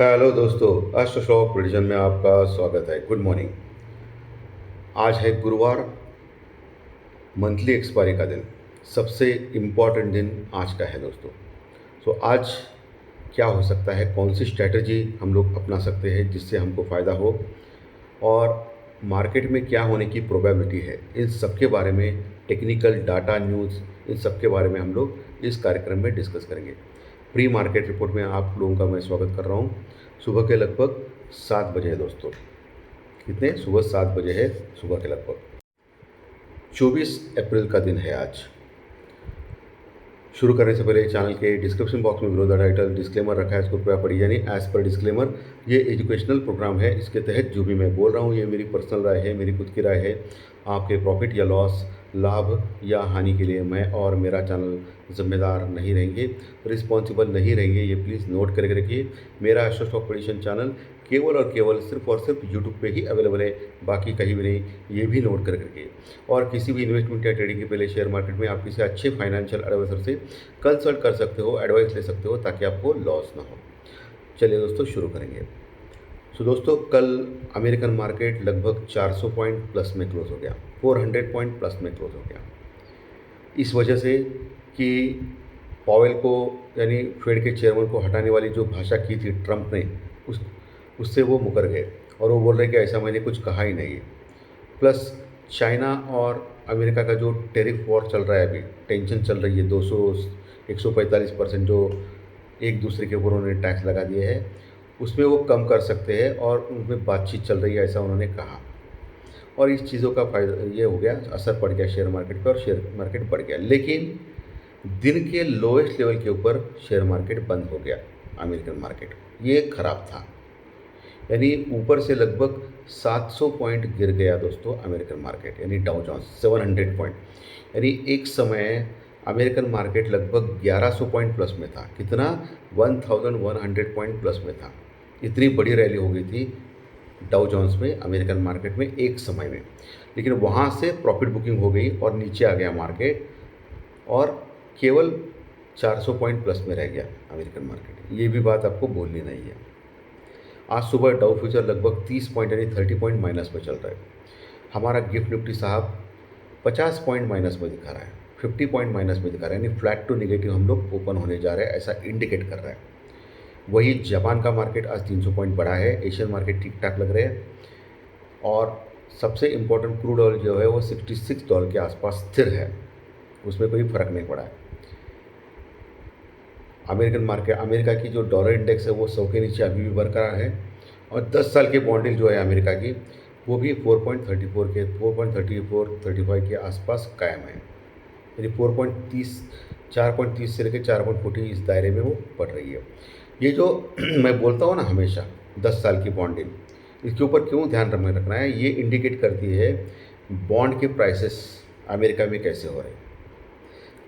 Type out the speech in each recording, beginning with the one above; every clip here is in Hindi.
हेलो दोस्तों, अस्त्र शॉक प्रिडिक्शन में आपका स्वागत है। Good morning. आज है गुरुवार, मंथली एक्सपायरी का दिन। सबसे इम्पॉर्टेंट दिन आज का है दोस्तों। आज क्या हो सकता है, कौन सी स्ट्रैटेजी हम लोग अपना सकते हैं जिससे हमको फ़ायदा हो, और मार्केट में क्या होने की प्रोबेबिलिटी है, इन सब के बारे में, टेक्निकल डाटा न्यूज़, इन सब के बारे में हम लोग इस कार्यक्रम में डिस्कस करेंगे। प्री मार्केट रिपोर्ट में आप लोगों का मैं स्वागत कर रहा हूँ। सुबह के लगभग 7 बजे है दोस्तों। कितने? सुबह 7 बजे है, सुबह के लगभग 24 अप्रैल का दिन है आज। शुरू करने से पहले चैनल के डिस्क्रिप्शन बॉक्स में बिलो द टाइटल डिस्क्लेमर रखा है, इसको कृपया पढ़िए। यानी एज पर डिस्क्लेमर, ये एजुकेशनल प्रोग्राम है। इसके तहत जो भी मैं बोल रहा हूँ ये मेरी पर्सनल राय है, मेरी खुद की राय है। आपके प्रॉफिट या लॉस, लाभ या हानि के लिए मैं और मेरा चैनल जिम्मेदार नहीं रहेंगे, रिस्पॉन्सिबल नहीं रहेंगे। ये प्लीज़ नोट करके रखिए। मेरा एस्ट्रो स्टॉक प्रेडिक्शन चैनल केवल और केवल सिर्फ और सिर्फ यूट्यूब पे ही अवेलेबल है, बाकी कहीं भी नहीं। ये भी नोट करके रखिए। और किसी भी इन्वेस्टमेंट या ट्रेडिंग के पहले शेयर मार्केट में आप किसी अच्छे फाइनेंशियल एडवाइजर से कंसल्ट कर सकते हो, एडवाइस ले सकते हो, ताकि आपको लॉस ना हो। चलिए दोस्तों, शुरू करेंगे। दोस्तों, कल अमेरिकन मार्केट लगभग 400 पॉइंट प्लस में क्लोज हो गया, 400 पॉइंट प्लस में क्लोज हो गया। इस वजह से कि पॉवेल को, यानी फेड के चेयरमैन को हटाने वाली जो भाषा की थी ट्रंप ने, उससे वो मुकर गए और वो बोल रहे कि ऐसा मैंने कुछ कहा ही नहीं है। प्लस चाइना और अमेरिका का जो टेरिफ वॉर चल रहा है, अभी टेंशन चल रही है, 145% जो एक दूसरे के ऊपर उन्होंने टैक्स लगा दिए हैं, उसमें वो कम कर सकते हैं और उनमें बातचीत चल रही है, ऐसा उन्होंने कहा। और इस चीज़ों का फायदा ये हो गया, असर पड़ गया शेयर मार्केट पर और शेयर मार्केट बढ़ गया। लेकिन दिन के लोएस्ट लेवल के ऊपर शेयर मार्केट बंद हो गया, अमेरिकन मार्केट। ये खराब था, यानी ऊपर से लगभग 700 पॉइंट गिर गया दोस्तों अमेरिकन मार्केट, यानी डाउ जोन्स 700 पॉइंट। यानी एक समय अमेरिकन मार्केट लगभग 1100 पॉइंट प्लस में था। कितना? 1100 पॉइंट प्लस में था। इतनी बड़ी रैली हो गई थी डाउ जोन्स में, अमेरिकन मार्केट में एक समय में। लेकिन वहाँ से प्रॉफिट बुकिंग हो गई और नीचे आ गया मार्केट, और केवल 400 पॉइंट प्लस में रह गया अमेरिकन मार्केट। ये भी बात आपको बोलनी नहीं है। आज सुबह डाउ फ्यूचर लगभग 30 पॉइंट यानी 30 पॉइंट माइनस में चल रहा है। हमारा गिफ्ट निफ्टी साहब 50 पॉइंट माइनस में दिखा रहा है, 50 पॉइंट माइनस में दिखा रहा है, यानी फ्लैट टू निगेटिव हम लोग ओपन होने जा रहे हैं, ऐसा इंडिकेट कर रहा है। वही जापान का मार्केट आज 300 पॉइंट बढ़ा है। एशियन मार्केट ठीक ठाक लग रहे हैं। और सबसे इम्पोर्टेंट क्रूड ऑयल जो है वो $66 के आसपास स्थिर है, उसमें कोई फ़र्क नहीं पड़ा है। अमेरिकन मार्केट, अमेरिका की जो डॉलर इंडेक्स है वो 100 के नीचे अभी भी बरकरार है। और 10 साल के बॉन्ड यील्ड जो है अमेरिका की, वो भी 4.35 के आसपास कायम है। यानी 4.30 से लेकर 4.40 इस दायरे में वो बढ़ रही है। ये जो मैं बोलता हूँ ना हमेशा, 10 साल की बॉन्ड यील्ड, इसके ऊपर क्यों ध्यान रखना है, ये इंडिकेट करती है बॉन्ड के प्राइसेस अमेरिका में कैसे हो रहे हैं।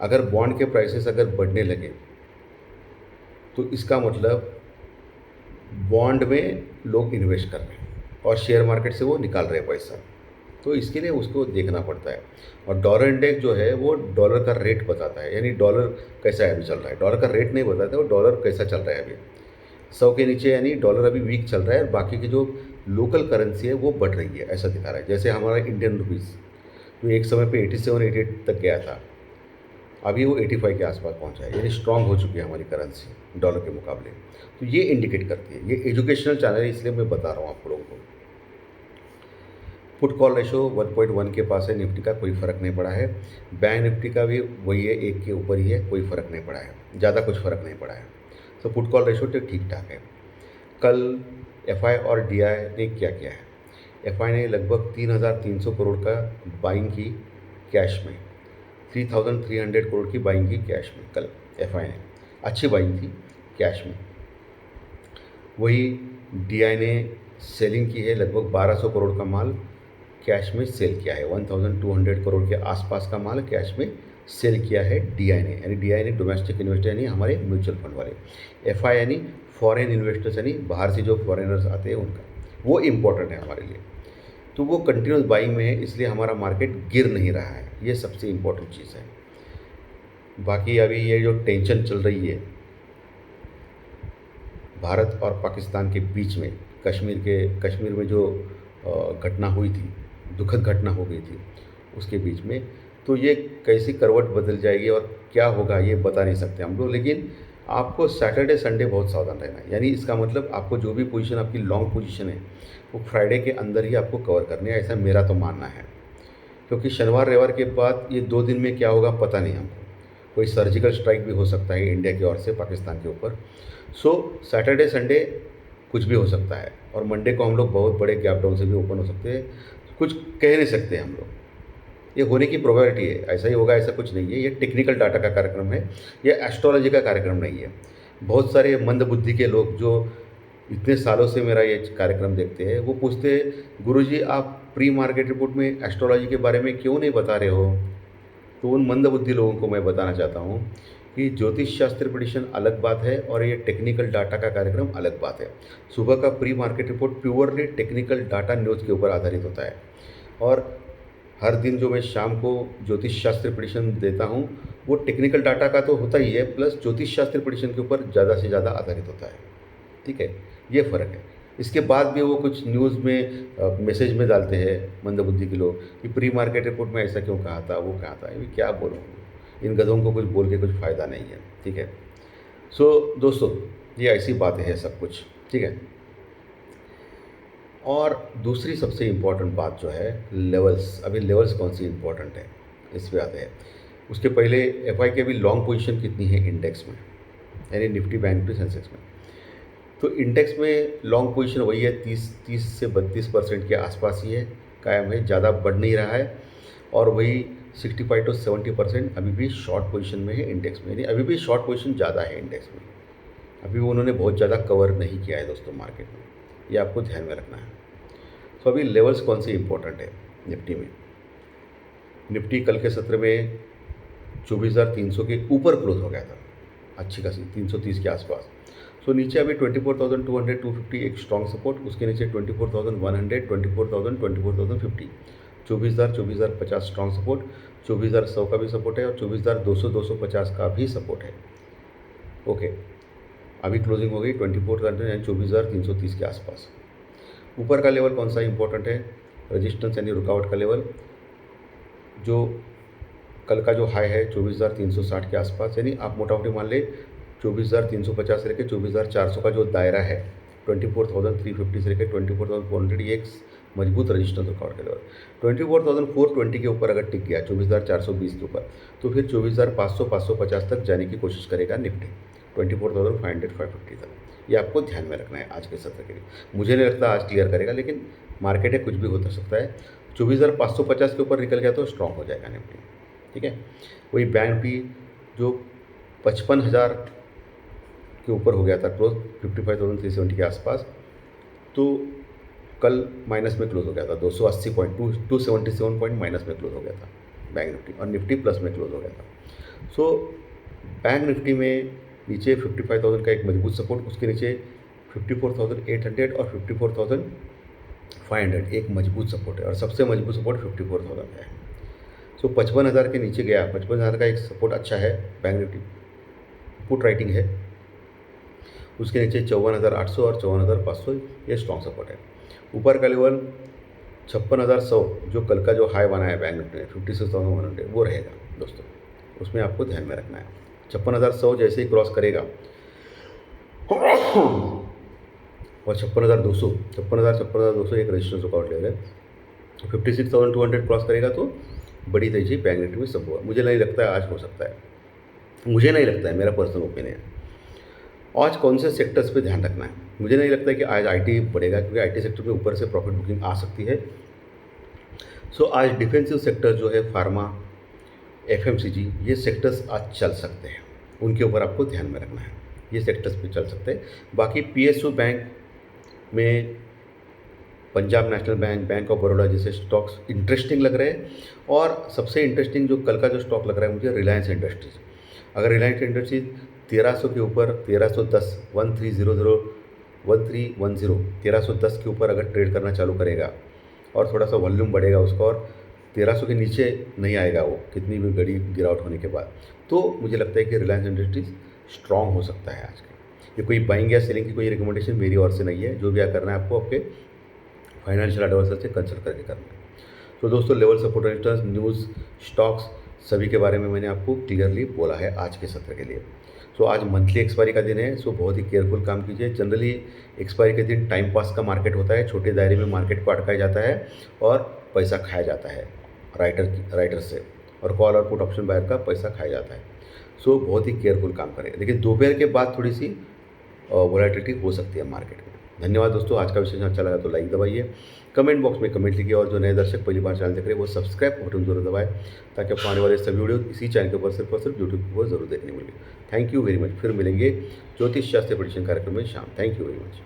अगर बॉन्ड के प्राइसेस अगर बढ़ने लगे तो इसका मतलब बॉन्ड में लोग इन्वेस्ट कर रहे हैं और शेयर मार्केट से वो निकाल रहे हैं पैसा। तो इसके लिए उसको देखना पड़ता है। और डॉलर इंडेक्स जो है वो डॉलर का रेट बताता है, यानी डॉलर कैसा है अभी चल रहा है। डॉलर का रेट नहीं बताता, वो डॉलर कैसा चल रहा है अभी 100 के नीचे, यानी डॉलर अभी वीक चल रहा है और बाकी की जो लोकल करेंसी है वो बढ़ रही है, ऐसा दिखा रहा है। जैसे हमारा इंडियन रुपीज़ जो एक समय पे 87-88 तक गया था, अभी वो 85 के आसपास पहुंचा है, यानी स्ट्रांग हो चुकी है हमारी करेंसी डॉलर के मुकाबले। तो ये इंडिकेट करती है। ये एजुकेशनल चैनल है, इसलिए मैं बता रहा हूँ आप लोगों को। पुट कॉल रेशो 1.1 के पास है निफ्टी का, कोई फ़र्क नहीं पड़ा है। बैंक निफ्टी का भी वही है, 1 के ऊपर ही है, कोई फ़र्क नहीं पड़ा है, ज़्यादा कुछ फ़र्क नहीं पड़ा है। तो पुट कॉल रेशो तो ठीक ठाक है। कल एफआई और डीआई ने क्या किया है? एफआई ने लगभग 3,300 करोड़ का बाइंग की कैश में, 3,300 करोड़ की बाइंग की कैश में कल एफआई ने। अच्छी बाइंग थी कैश में। वही डीआई ने सेलिंग की है, लगभग 1,200 करोड़ का माल कैश में सेल किया है। 1,200 करोड़ के आसपास का माल कैश में सेल किया है डीआई ने। यानी डीआई ने डोमेस्टिक इन्वेस्टर, यानी हमारे म्यूचुअल फंड वाले। एफआई यानी फॉरेन इन्वेस्टर्स, यानी बाहर से जो फॉरेनर्स आते हैं उनका, वो इम्पोर्टेंट है हमारे लिए। तो वो कंटिन्यूस बाइंग में है, इसलिए हमारा मार्केट गिर नहीं रहा है। ये सबसे इम्पोर्टेंट चीज़ है। बाकी अभी ये जो टेंशन चल रही है भारत और पाकिस्तान के बीच में कश्मीर में जो घटना हुई थी, दुखद घटना हो गई थी उसके बीच में, तो ये कैसी करवट बदल जाएगी और क्या होगा ये बता नहीं सकते हम लोग। लेकिन आपको सैटरडे संडे बहुत सावधान रहना है, यानी इसका मतलब आपको जो भी पोजीशन आपकी लॉन्ग पोजीशन है वो फ्राइडे के अंदर ही आपको कवर करनी है, ऐसा मेरा तो मानना है। क्योंकि शनिवार रविवार के बाद ये 2 दिन में क्या होगा पता नहीं हमको, कोई सर्जिकल स्ट्राइक भी हो सकता है इंडिया की ओर से पाकिस्तान के ऊपर। सो सैटरडे संडे कुछ भी हो सकता है, और मंडे को हम लोग बहुत बड़े गैप डाउन से भी ओपन हो सकते हैं, कुछ कह नहीं सकते हम लोग। ये होने की प्रोबेबिलिटी है, ऐसा ही होगा ऐसा कुछ नहीं है। ये टेक्निकल डाटा का कार्यक्रम है, ये एस्ट्रोलॉजी का कार्यक्रम नहीं है। बहुत सारे मंद बुद्धि के लोग जो इतने सालों से मेरा ये कार्यक्रम देखते हैं, वो पूछते हैं गुरुजी आप प्री मार्केट रिपोर्ट में एस्ट्रोलॉजी के बारे में क्यों नहीं बता रहे हो। तो उन मंद बुद्धि लोगों को मैं बताना चाहता हूँ कि ज्योतिष शास्त्र प्रेडिक्शन अलग बात है और ये टेक्निकल डाटा का कार्यक्रम अलग बात है। सुबह का pre market report purely technical data news के ऊपर आधारित होता है, और हर दिन जो मैं शाम को ज्योतिष शास्त्र प्रेडिक्शन देता हूँ वो टेक्निकल डाटा का तो होता ही है, प्लस ज्योतिष शास्त्र प्रेडिक्शन के ऊपर ज़्यादा से ज़्यादा आधारित होता है। ठीक है, ये फ़र्क है। इसके बाद भी वो कुछ न्यूज़ में मैसेज में डालते हैं मंदबुद्धि के लोग कि प्री मार्केट रिपोर्ट में ऐसा क्यों कहा था, वो कहा था। ये क्या बोलूँ, इन गधों को कुछ बोल के कुछ फ़ायदा नहीं है। ठीक है, सो दोस्तों ये ऐसी बातें हैं सब कुछ। ठीक है, और दूसरी सबसे इम्पॉर्टेंट बात जो है लेवल्स। अभी लेवल्स कौन सी इम्पॉर्टेंट है इस पे आते हैं। उसके पहले एफआई की अभी लॉन्ग पोजीशन कितनी है इंडेक्स में, यानी निफ्टी बैंक निफ्टी सेंसेक्स में। तो इंडेक्स में लॉन्ग पोजीशन वही है, 30 से 32% के आसपास ही है, कायम है, ज़्यादा बढ़ नहीं रहा है। और वही 65 to 70% अभी भी शॉर्ट पोजीशन में है इंडेक्स में, यानी अभी भी शॉर्ट पोजीशन ज़्यादा है इंडेक्स में। अभी उन्होंने बहुत ज़्यादा कवर नहीं किया है दोस्तों मार्केट में, ये आपको ध्यान में रखना है। तो अभी लेवल्स कौन से इंपॉर्टेंट है निफ्टी में। निफ्टी कल के सत्र में 24,300 के ऊपर क्लोज हो गया था, अच्छी खासी 330 के आसपास। सो नीचे अभी 24,200 250 एक स्ट्रॉन्ग सपोर्ट, उसके नीचे 24,100 24,000 24,050 24,050 स्ट्रॉन्ग सपोर्ट, 24,100 का भी सपोर्ट है, और 24,200 250 का भी सपोर्ट है। ओके, अभी क्लोजिंग हो गई 24,000 यानी 24,330 के आसपास। ऊपर का लेवल कौन सा इंपॉर्टेंट है, रेजिस्टेंस यानी रुकावट का लेवल, जो कल का जो हाई है 24,360 के आसपास, यानी आप मोटा मोटी मान ले 24,350 से लेकर 24,400 का जो दायरा है, 24,350 से लेकर 24,400, ये एक मजबूत रजिस्टेंस रुकावट का लेवल। 24,420 के ऊपर अगर टिक गया 24,420 के ऊपर, तो फिर 24,500 550 तक जाने की कोशिश करेगा निफ्टी, 24,500 550 तक। ये आपको ध्यान में रखना है आज के सत्र के लिए। मुझे नहीं लगता आज क्लियर करेगा, लेकिन मार्केट है, कुछ भी हो सकता है। 24,550 के ऊपर निकल गया तो स्ट्रॉन्ग हो जाएगा निफ्टी। ठीक है, वही बैंक भी जो 55,000 के ऊपर हो गया था क्लोज, 55,370 के आसपास, तो कल माइनस में क्लोज हो गया था, 280 पॉइंट 277 पॉइंट माइनस में क्लोज हो गया था बैंक निफ्टी, और निफ्टी प्लस में क्लोज हो गया था। सो बैंक निफ्टी में नीचे 55,000 का एक मजबूत सपोर्ट, उसके नीचे 54,800 और 54,500 एक मजबूत सपोर्ट है, और सबसे मजबूत सपोर्ट 54,000 है। सो 55,000 के नीचे गया, 55,000 का एक सपोर्ट अच्छा है बैंक निफ्टी, पुट राइटिंग है। उसके नीचे 54,800 और 54,500 ये स्ट्रॉन्ग सपोर्ट है। ऊपर का लेवल 56,100 जो कल का जो हाई बना है बैंक निफ्टी में 56,100 वो रहेगा दोस्तों, उसमें आपको ध्यान में रखना है। 56,100 जैसे ही क्रॉस करेगा और 56,200 एक रजिस्टेंस रुकावट लेवल है, 56,200 क्रॉस करेगा तो बड़ी तेजी बैंक निफ्टी में सब होगा। मुझे नहीं लगता है आज हो सकता है, मुझे नहीं लगता है, मेरा पर्सनल ओपिनियन है। आज कौन से सेक्टर्स पे ध्यान रखना है, मुझे नहीं लगता है कि आज आईटी बढ़ेगा, क्योंकि आईटी सेक्टर में ऊपर से प्रॉफिट बुकिंग आ सकती है। सो आज डिफेंसिव सेक्टर जो है फार्मा, एफएमसीजी, ये सेक्टर्स आज चल सकते हैं, उनके ऊपर आपको ध्यान में रखना है, ये सेक्टर्स पे चल सकते हैं। बाकी पीएसयू बैंक में Punjab national bank, bank of Baroda जैसे स्टॉक्स इंटरेस्टिंग लग रहे हैं। और सबसे इंटरेस्टिंग जो कल का जो स्टॉक लग रहा है मुझे, रिलायंस इंडस्ट्रीज। अगर रिलायंस इंडस्ट्रीज 1300 के ऊपर 1310 1310 के ऊपर अगर ट्रेड करना चालू करेगा और थोड़ा सा वॉल्यूम बढ़ेगा उसका, और 1300 के नीचे नहीं आएगा वो कितनी भी बड़ी गिरावट होने के बाद, तो मुझे लगता है कि रिलायंस इंडस्ट्रीज स्ट्रॉन्ग हो सकता है आज का। ये कोई बाइंग या सेलिंग की कोई रिकमेंडेशन मेरी ओर से नहीं है। जो भी करना है आपको आपके फाइनेंशियल एडवाइजर से कंसल्ट करके करना है। तो दोस्तों, level support resistance, news, stocks सभी के बारे में मैंने आपको क्लियरली बोला है आज के सत्र के लिए। सो आज मंथली एक्सपायरी का दिन है, सो बहुत ही केयरफुल काम कीजिए। जनरली एक्सपायरी के दिन टाइम पास का मार्केट होता है, छोटे दायरे में मार्केट को अटकाया जाता है और पैसा खाया जाता है राइटर से, और कॉल और पुट ऑप्शन बायर का पैसा खाया जाता है। सो बहुत ही केयरफुल काम करें। लेकिन दोपहर के बाद थोड़ी सी वोलेटिलिटी हो सकती है मार्केट में। धन्यवाद दोस्तों, आज का विषय अच्छा लगा तो लाइक दबाइए, कमेंट बॉक्स में कमेंट लिखिए, और जो नए दर्शक पहली बार चैनल देख रहे हैं वो सब्सक्राइब बटन जरूर दबाएं, ताकि आपको आने वाले सभी वीडियो इसी चैनल के ऊपर सिर्फ और सिर्फ यूट्यूब पर जरूर देखने मिले। Thank you very much. फिर मिलेंगे ज्योतिष शास्त्र प्रेडिक्शन कार्यक्रम में शाम। Thank you very much.